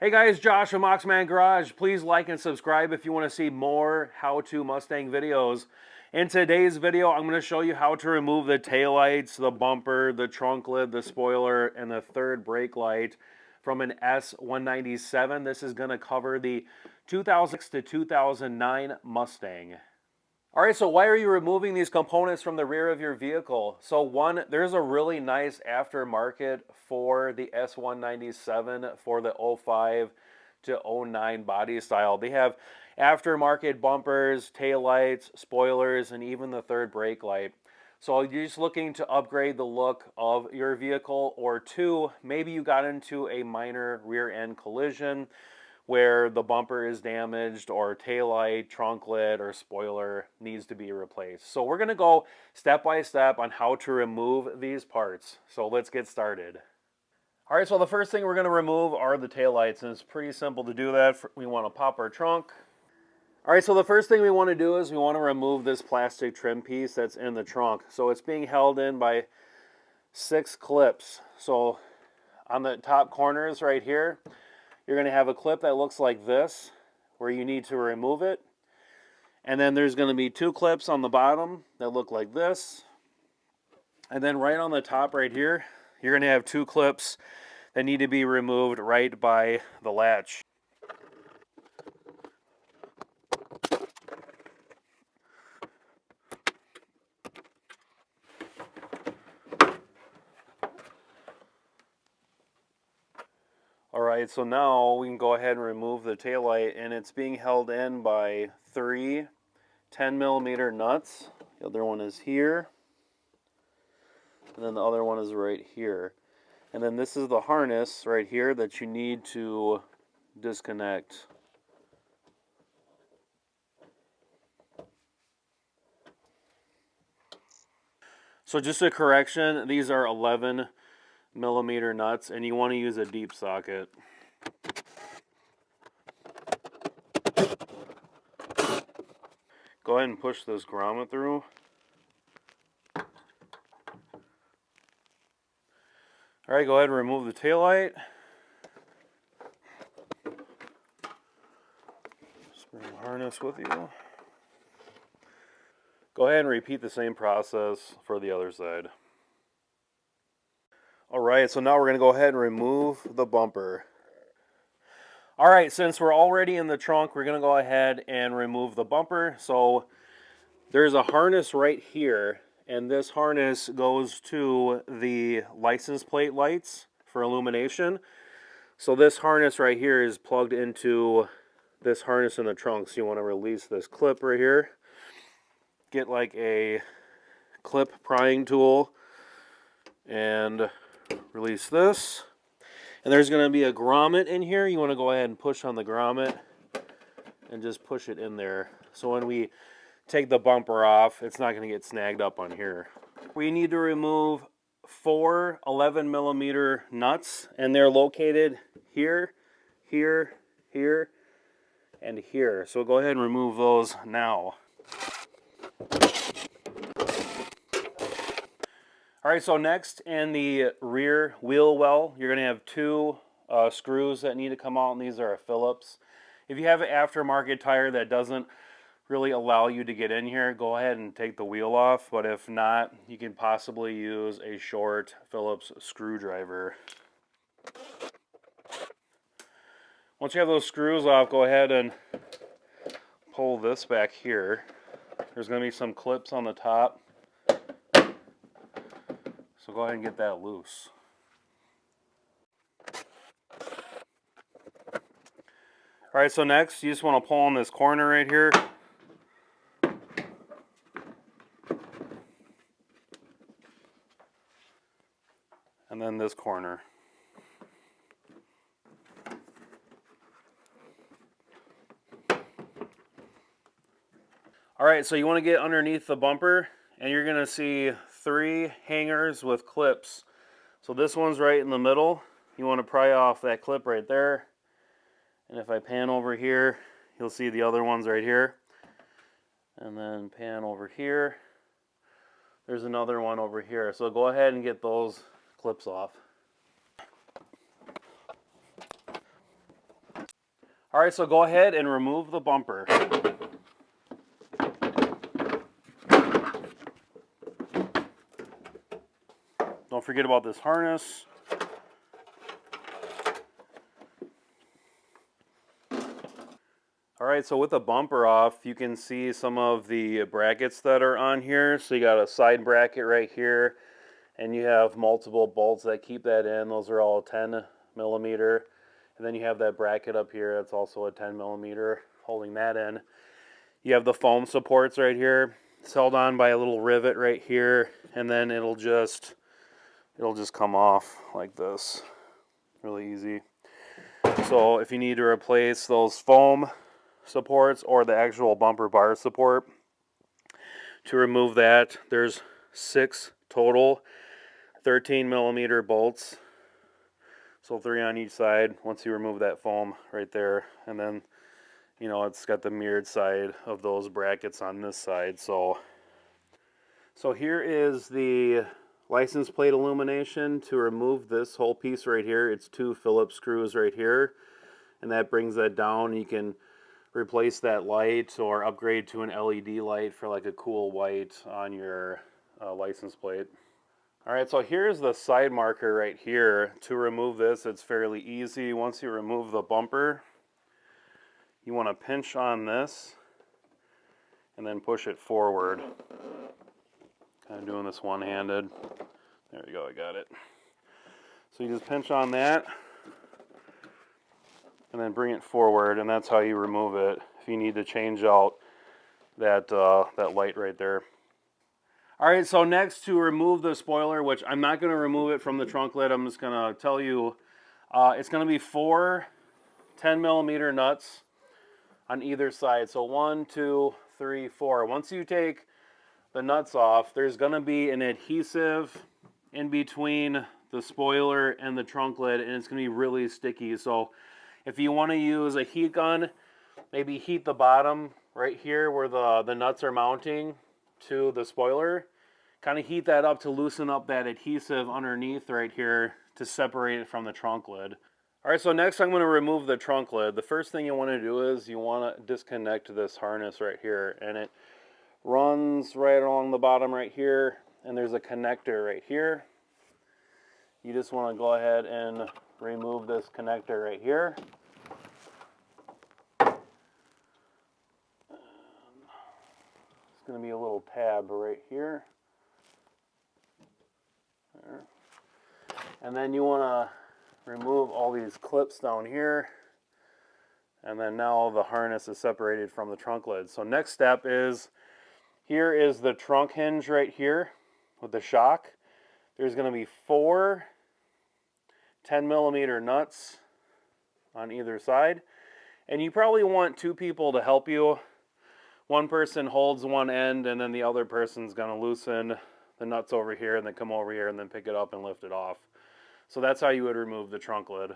Hey guys, Josh from Oxman Garage. Please like and subscribe if you want to see more how-to Mustang videos. In today's video, I'm going to show you how to remove the taillights, the bumper, the trunk lid, the spoiler, and the third brake light from an S197. This is going to cover the 2006 to 2009 Mustang. Alright, so why are you removing these components from the rear of your vehicle? So one, there's a really nice aftermarket for the S197 for the 05 to 09 body style. They have aftermarket bumpers, taillights, spoilers, and even the third brake light. So you're just looking to upgrade the look of your vehicle, or two, maybe you got into a minor rear end collision where the bumper is damaged or taillight, trunk lid, or spoiler needs to be replaced. So we're going to go step by step on how to remove these parts. So let's get started. All right, so the first thing we're going to remove are the taillights, and it's pretty simple to do that. We want to pop our trunk. All right, so the first thing we want to do is we want to remove this plastic trim piece that's in the trunk. So it's being held in by 6 clips. So on the top corners right here, you're going to have a clip that looks like this, where you need to remove it. And then there's going to be 2 clips on the bottom that look like this. And then right on the top right here, you're going to have 2 clips that need to be removed right by the latch. Alright, so now we can go ahead and remove the taillight, and it's being held in by 3 10mm nuts. The other one is here, and then the other one is right here. And then this is the harness right here that you need to disconnect. So just a correction, these are 11mm nuts, and you want to use a deep socket. Go ahead and push this grommet through. Alright, go ahead and remove the taillight. Just bring the harness with you. Go ahead and repeat the same process for the other side. Alright, so now we're going to go ahead and remove the bumper. Alright, since we're already in the trunk, we're going to go ahead and remove the bumper. So there's a harness right here, and this harness goes to the license plate lights for illumination. So this harness right here is plugged into this harness in the trunk. So you want to release this clip right here. Get like a clip prying tool and release this. And there's going to be a grommet in here. You want to go ahead and push on the grommet and just push it in there. So when we take the bumper off, it's not going to get snagged up on here. We need to remove 4 11mm nuts, and they're located here, here, here, and here. So go ahead and remove those now. Alright, so next in the rear wheel well, you're going to have 2 screws that need to come out, and these are a Phillips. If you have an aftermarket tire that doesn't really allow you to get in here, go ahead and take the wheel off, but if not, you can possibly use a short Phillips screwdriver. Once you have those screws off, go ahead and pull this back here. There's going to be some clips on the top. So go ahead and get that loose. Alright, so next you just want to pull on this corner right here. And then this corner. Alright, so you want to get underneath the bumper, and you're going to see 3 hangers with clips. So this one's right in the middle. You want to pry off that clip right there. And if I pan over here, you'll see the other ones right here. And then pan over here. There's another one over here. So go ahead and get those clips off. All right, so go ahead and remove the bumper. Don't forget about this harness. All right, so with the bumper off, you can see some of the brackets that are on here. So you got a side bracket right here, and you have multiple bolts that keep that in. Those are all 10 millimeter. And then you have that bracket up here that's also a 10 millimeter holding that in. You have the foam supports right here. It's held on by a little rivet right here, and then it'll just come off like this. Really easy. So if you need to replace those foam supports or the actual bumper bar support, to remove that, there's 6 total 13 millimeter bolts, so 3 on each side. Once you remove that foam right there, and then you know it's got the mirrored side of those brackets on this side. So here is the license plate illumination. To remove this whole piece right here, it's 2 Phillips screws right here, and that brings that down. You can replace that light or upgrade to an LED light for like a cool white on your license plate. All right, so here's the side marker right here. To remove this, it's fairly easy. Once you remove the bumper, you want to pinch on this and then push it forward. Kind of doing this one-handed. There we go, I got it. So you just pinch on that and then bring it forward, and that's how you remove it if you need to change out that light right there. All right, so next, to remove the spoiler, which I'm not going to remove it from the trunk lid, I'm just going to tell you, it's going to be 4 10 millimeter nuts on either side. So 1, 2, 3, 4. Once you take the nuts off, there's going to be an adhesive in between the spoiler and the trunk lid, and it's going to be really sticky. So if you want to use a heat gun, maybe heat the bottom right here where the nuts are mounting to the spoiler. Kind of heat that up to loosen up that adhesive underneath right here to separate it from the trunk lid. All right, so next I'm going to remove the trunk lid. The first thing you want to do is you want to disconnect this harness right here, and it runs right along the bottom right here, and there's a connector right here. You just want to go ahead and remove this connector right here. It's going to be a little tab right here. There. And then you want to remove all these clips down here. And then now the harness is separated from the trunk lid. So next step is, here is the trunk hinge right here with the shock. There's going to be 4 10 millimeter nuts on either side. And you probably want 2 people to help you. One person holds one end, and then the other person's going to loosen the nuts over here and then come over here and then pick it up and lift it off. So that's how you would remove the trunk lid.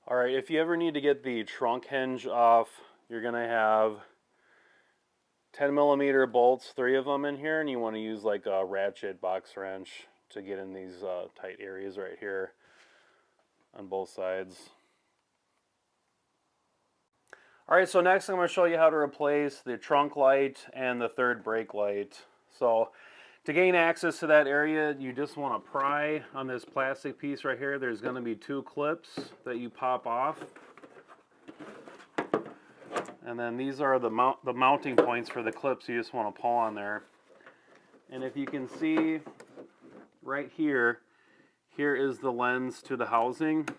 All right, if you ever need to get the trunk hinge off, you're going to have 10 millimeter bolts, 3 of them in here, and you want to use like a ratchet box wrench to get in these tight areas right here on both sides. All right, so next I'm going to show you how to replace the trunk light and the third brake light. So to gain access to that area, you just want to pry on this plastic piece right here. There's going to be 2 clips that you pop off. And then these are the mounting points for the clips. You just want to pull on there. And if you can see right here, here is the lens to the housing.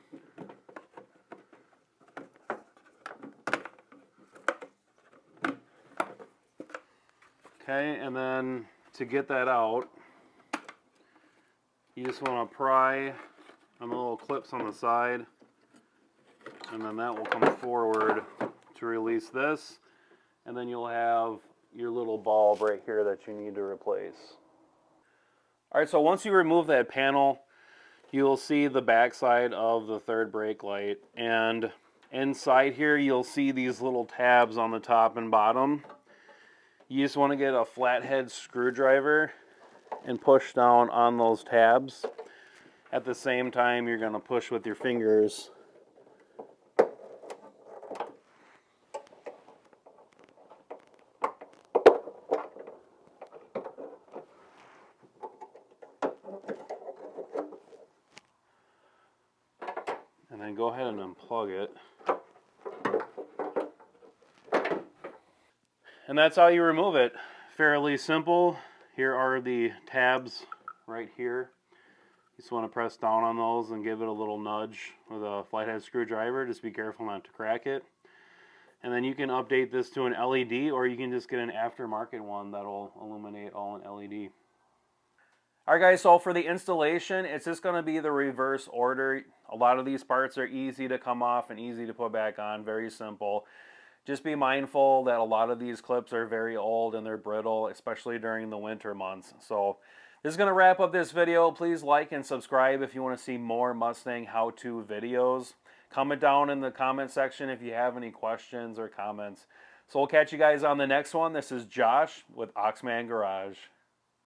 Okay, and then to get that out, you just want to pry on the little clips on the side, and then that will come forward to release this, and then you'll have your little bulb right here that you need to replace. All right, so once you remove that panel, you'll see the backside of the third brake light, and inside here you'll see these little tabs on the top and bottom. You just want to get a flathead screwdriver and push down on those tabs. At the same time, you're going to push with your fingers. And then go ahead and unplug it. And that's how you remove it. Fairly simple. Here are the tabs right here. You just want to press down on those and give it a little nudge with a flathead screwdriver. Just be careful not to crack it. And then you can update this to an LED, or you can just get an aftermarket one that'll illuminate all in LED. Alright guys, so for the installation, it's just going to be the reverse order. A lot of these parts are easy to come off and easy to put back on, very simple. Just be mindful that a lot of these clips are very old and they're brittle, especially during the winter months. So this is going to wrap up this video. Please like and subscribe if you want to see more Mustang how-to videos. Comment down in the comment section if you have any questions or comments. So we'll catch you guys on the next one. This is Josh with Oxman Garage.